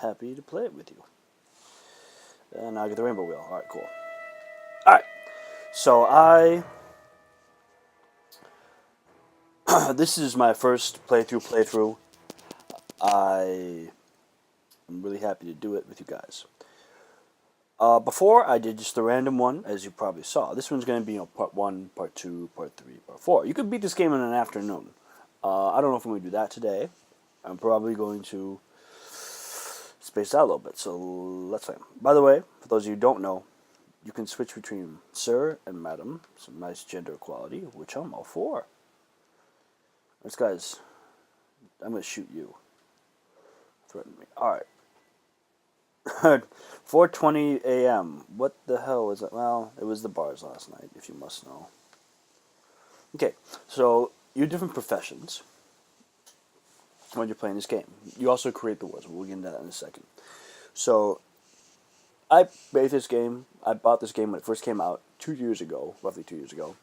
happy to play it with you. And now I get the rainbow wheel. Alright, cool. Alright, so this is my first playthrough. I am really happy to do it with you guys. Before, I did just a random one, as you probably saw. This one's going to be part 1, part 2, part 3, part 4. You could beat this game in an afternoon. I don't know if I'm going to do that today. I'm probably going to space out a little bit, so let's play. By the way, for those of you who don't know, you can switch between sir and madam. Some nice gender equality, which I'm all for. This guy's... I'm going to shoot you. Threaten me. Alright. 4:20 a.m. What the hell was it? Well, it was the bars last night, if you must know. Okay, so you're different professions when you're playing this game. You also create the worlds. We'll get into that in a second. So, I made this game. I bought this game when it first came out 2 years ago, roughly 2 years ago,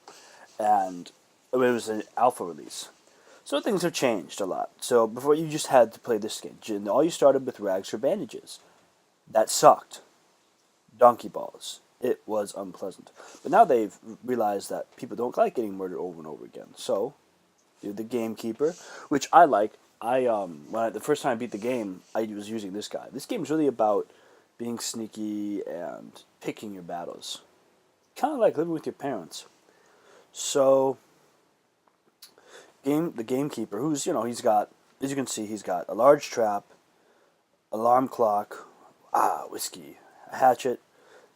and it was an alpha release. So things have changed a lot. So before, you just had to play this game. All you started with rags for bandages. That sucked. Donkey balls. It was unpleasant. But now they've realized that people don't like getting murdered over and over again. So, you're the gamekeeper, which I like. The first time I beat the game, I was using this guy. This game is really about being sneaky and picking your battles. Kind of like living with your parents. So, the gamekeeper, who's, he's got, as you can see, he's got a large trap, alarm clock, whiskey, a hatchet,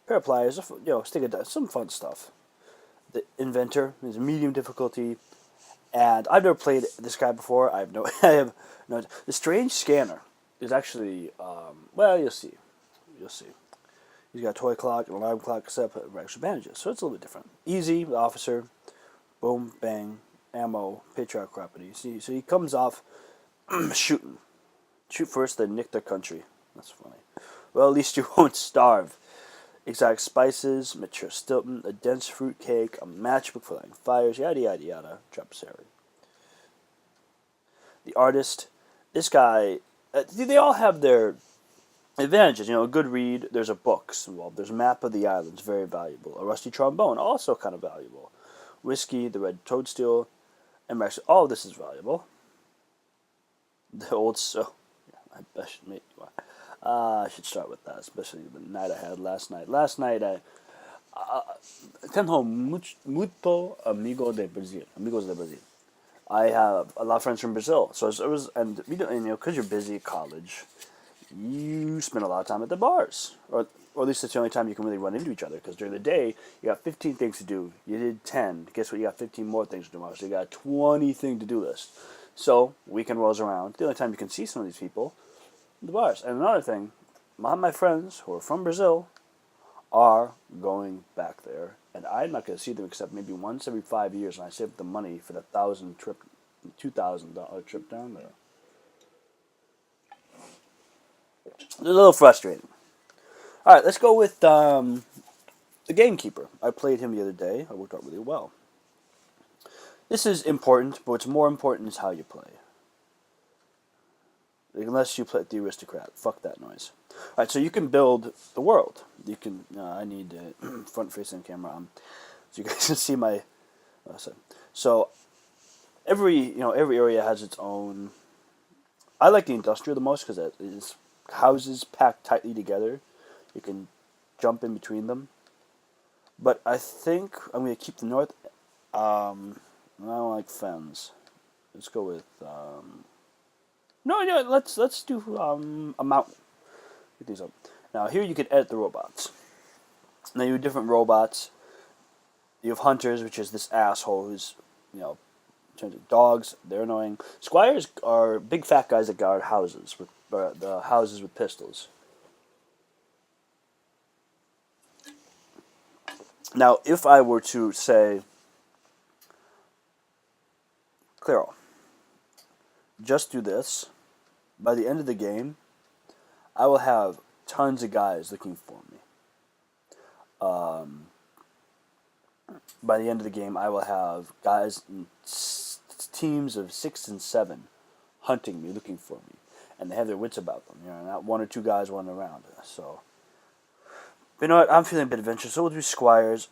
pair of pliers, stick of dust, some fun stuff. The inventor is medium difficulty, and I've never played this guy before. I have no. The strange scanner is actually, well, you'll see. He's got a toy clock, an alarm clock, except for extra bandages, so it's a little bit different. Easy, the officer, boom, bang, ammo, patriarch property. See, so he comes off shooting. Shoot first, then nick their country. That's funny. Well, at least you won't starve. Exotic spices, mature Stilton, a dense fruit cake, a matchbook for lighting fires, yada yada yada, Trapsari. The artist, this guy, they all have their advantages. A good read, there's a books involved, there's a map of the islands, very valuable. A rusty trombone, also kind of valuable. Whiskey, the red toadstool, and all of this is valuable. The old I should make. I should start with that, especially the night I had last night. Last night I tenho muito amigos de Brazil. I have a lot of friends from Brazil, so it was, and because you're busy at college, you spend a lot of time at the bars, or at least it's the only time you can really run into each other. Because during the day you got 15 things to do. You did 10. Guess what? You got 15 more things to do tomorrow. So you got a 20 thing to do list. So weekend rolls around. The only time you can see some of these people, the bars. And another thing, a lot of my friends who are from Brazil are going back there, and I'm not going to see them except maybe once every 5 years, and I save the money for the $2,000 trip down there. It's a little frustrating. All right, let's go with the gamekeeper. I played him the other day. It worked out really well. This is important, but what's more important is how you play. Unless you play the aristocrat. Fuck that noise. Alright, so you can build the world. You can, I need front-facing camera on, so you guys can see my, so, every area has its own. I like the industrial the most, because it is houses packed tightly together. You can jump in between them. But I think I'm going to keep the north, I don't like fens. Let's go with, no, let's do a mountain. Get these up. Now here you can edit the robots. Now you have different robots. You have hunters, which is this asshole who's, in terms of dogs, they're annoying. Squires are big fat guys that guard houses with the houses with pistols. Now, if I were to say, Claro, just do this. By the end of the game, I will have tons of guys looking for me. By the end of the game, I will have guys in teams of 6 and 7 hunting me, looking for me. and they have their wits about them. You know, not one or two guys running around. So, but you know what? I'm feeling a bit adventurous. So we'll do squires,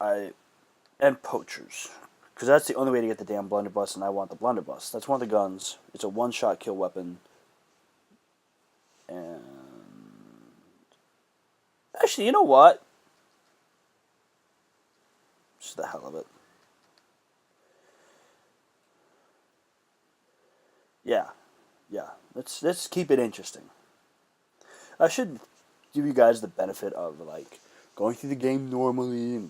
and poachers, because that's the only way to get the damn blunderbuss, and I want the blunderbuss. That's one of the guns. It's a one-shot kill weapon, and actually, you know what? Just the hell of it. Yeah, yeah. Let's keep it interesting. I should give you guys the benefit of like going through the game normally and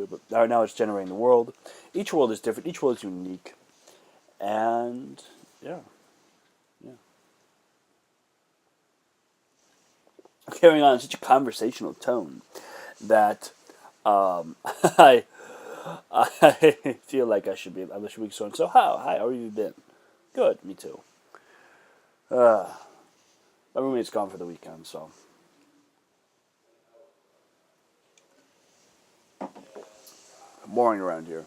but right now it's generating the world. Each world is different. Each world is unique, and yeah, yeah. Carrying on in such a conversational tone that I I feel like I should be going. So how have you been? Good, me too. Uh, my roommate's gone for the weekend, so boring around here.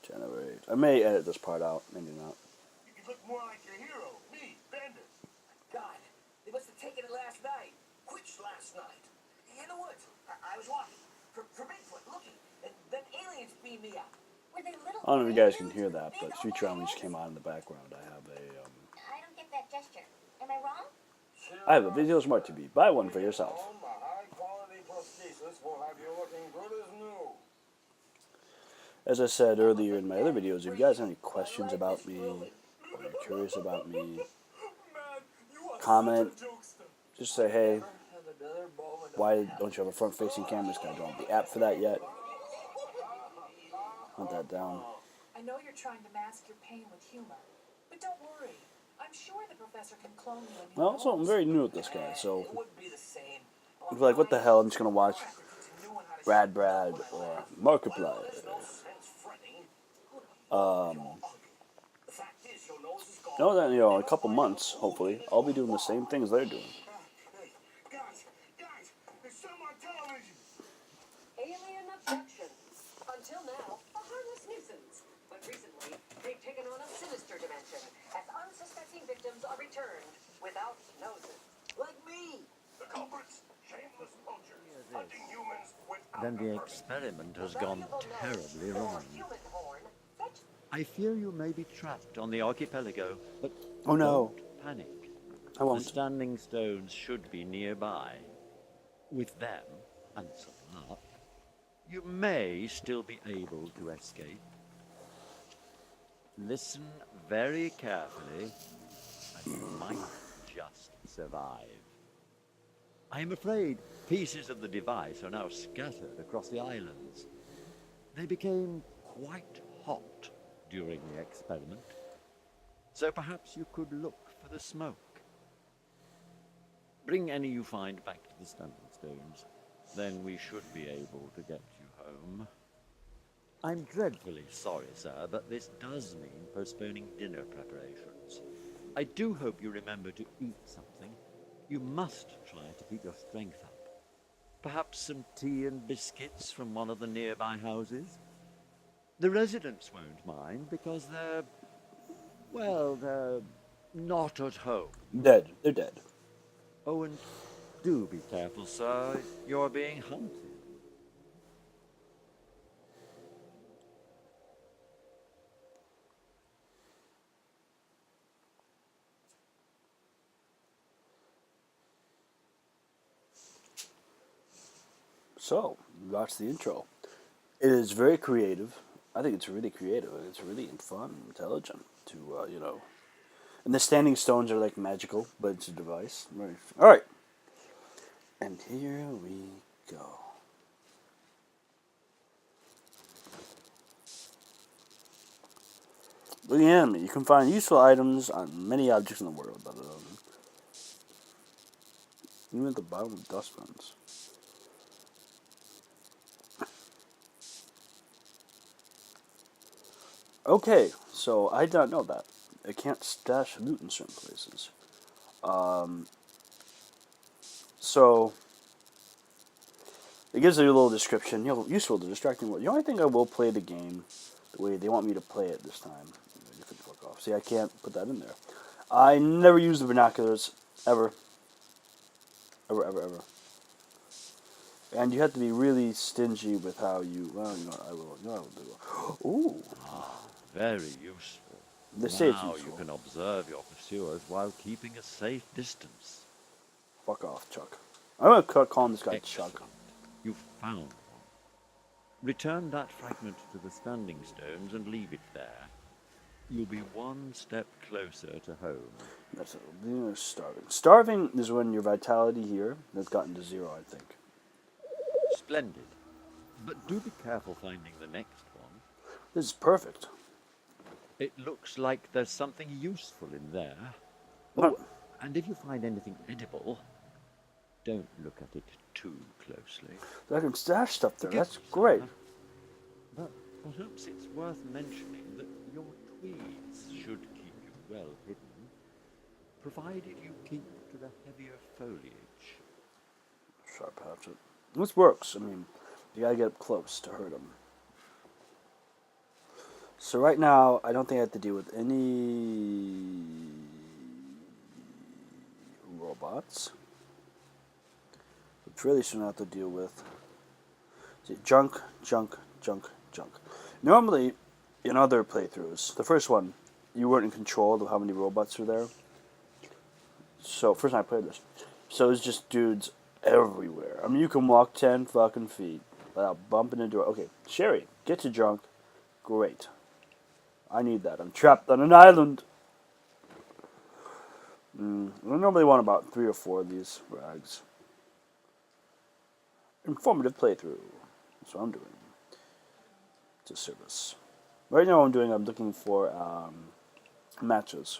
Generate. I may edit this part out, maybe not. You look more like your hero, me, Bender. God, they must have taken it last night. Which last night? In the woods. I was walking for Bigfoot, looking, and then aliens beamed me up. Were they little? I don't know if you guys can hear that, but Futurama just came on in the background. I don't get that gesture. Am I wrong? I have a Video Smart TV. Buy one for yourself. A high-quality prosthesis will have you looking good as new. As I said earlier in my other videos, if you guys have any questions about me, or you're curious about me, comment. Just say, hey, why don't you have a front-facing camera? Because I don't have the app for that yet. Hunt that down. I know you're trying to mask your pain with humor, but don't worry. I'm sure the professor can clone you when he Well, also, I'm wants. very new at this guy, so It wouldn't be the same. if you're like, what the hell, I'm just going to watch Brad or Markiplier. Know that, you know, in a couple months, hopefully, I'll be doing the same things they're doing. Guys, there's some on television. Alien abduction. Until now, a harmless nuisance. But recently, they've taken on a sinister dimension as unsuspecting victims are returned without noses. Like me. The culprits, shameless poachers, hunting humans without Then the a permit. experiment has gone Valuable nose terribly or wrong. human horn. Fetch I fear you may be trapped on the archipelago, but Oh no, don't panic. I The won't. standing stones should be nearby. With them, and some luck, you may still be able to escape. Listen very carefully, and you might just survive. I am afraid pieces of the device are now scattered across the islands. They became quite hot during the experiment, so perhaps you could look for the smoke. Bring any you find back to the standing stones, then we should be able to get you home. I'm dreadfully sorry, sir, but this does mean postponing dinner preparations. I do hope you remember to eat something. You must try to keep your strength up. Perhaps some tea and biscuits from one of the nearby houses? The residents won't mind because they're not at home. Dead. They're dead. Oh, and do be careful, sir. You're being hunted. So, watch the intro. It is very creative. I think it's really creative. It's really fun, intelligent to, you know. And the standing stones are like magical, but it's a device. Right. All right. And here we go. With the enemy, you can find useful items on many objects in the world. Even at the bottom of dustbins. Okay, so I did not know that. I can't stash loot in certain places. So, It gives you a little description, useful to distracting word. The only thing I will play the game the way they want me to play it this time. You can fuck off. See, I can't put that in there. I never use the vernaculars ever. Ever. And you have to be really stingy with how you. Well, you know what, I will. You know what I will do. Ooh, Very useful. they say it's Now useful. you can observe your pursuers while keeping a safe distance. Fuck off, Chuck. I'm gonna call this guy Excellent. Chuck. You've found one. Return that fragment to the standing stones and leave it there. You'll be one step closer to home. That's it. Starving. Starving is when your vitality here has gotten to 0, I think. Splendid. But do be careful finding the next one. This is perfect. It looks like there's something useful in there. Huh. Oh, and if you find anything edible, don't look at it too closely. I can stash stuff there. Forgive That's me, sir, great. But perhaps it's worth mentioning that your tweeds should keep you well hidden, provided you keep to the heavier foliage. Sharp hatchet. This works. I mean, you gotta get up close to hurt him. So right now, I don't think I have to deal with any robots. But really soon I have to deal with junk. Normally, in other playthroughs, the first one, you weren't in control of how many robots were there. So, first time I played this. So it's just dudes everywhere. I mean, you can walk 10 fucking feet without bumping into it. Okay, Sherry, get to junk. Great. I need that. I'm trapped on an island. I normally want about 3 or 4 of these rags. Informative playthrough. That's what I'm doing. It's a service. Right now I'm looking for matches.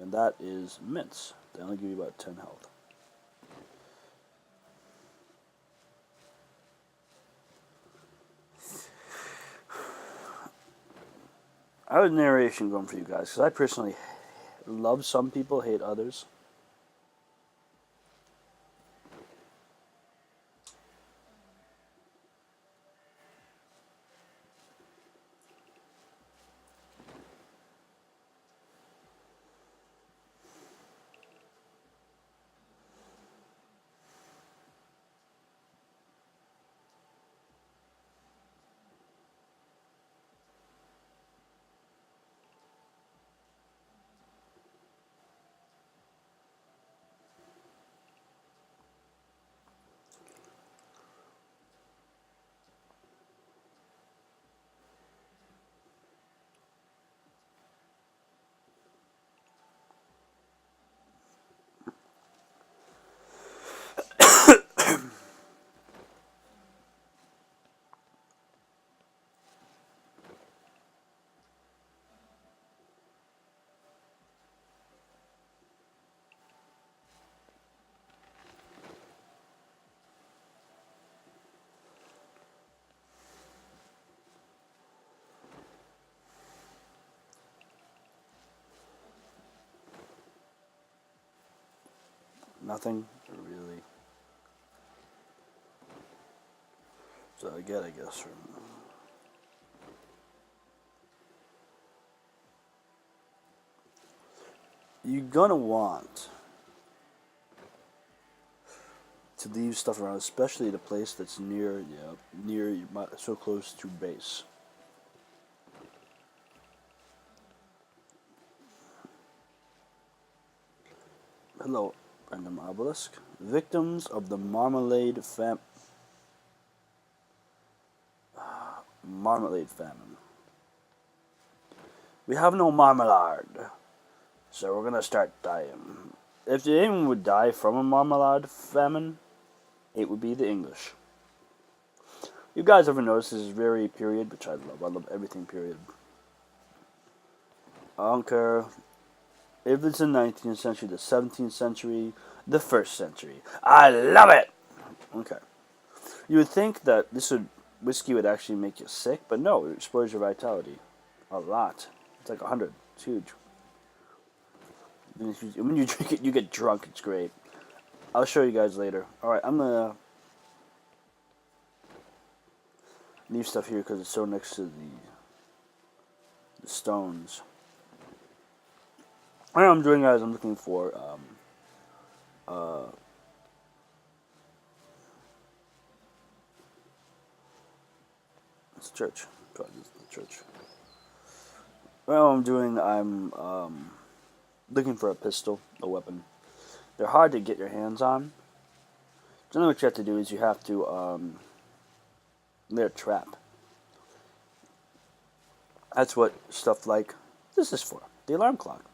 And that is mints. They only give you about 10 health. I have a narration going for you guys, because I personally love some people, hate others. Nothing really. So I guess. From you're gonna want to leave stuff around, especially the place that's near so close to base. Hello, random obelisk. Victims of the Marmalade famine. We have no marmalade, so we're gonna start dying. If anyone would die from a marmalade famine, it would be the English. You guys ever notice this is very period, which I love. I love everything period. I don't care if it's the 19th century, the 17th century, the 1st century. I love it! Okay. You would think that whiskey would actually make you sick, but no, it explores your vitality. A lot. It's like 100. It's huge. When you drink it, you get drunk. It's great. I'll show you guys later. Alright, I'm gonna leave stuff here because it's so next to the stones. What I'm doing, guys, I'm looking for it's a church. Probably this is the church. What I'm doing, I'm looking for a pistol, a weapon. They're hard to get your hands on. So what you have to do is you have to lay a trap. That's what stuff like this is for. The alarm clock.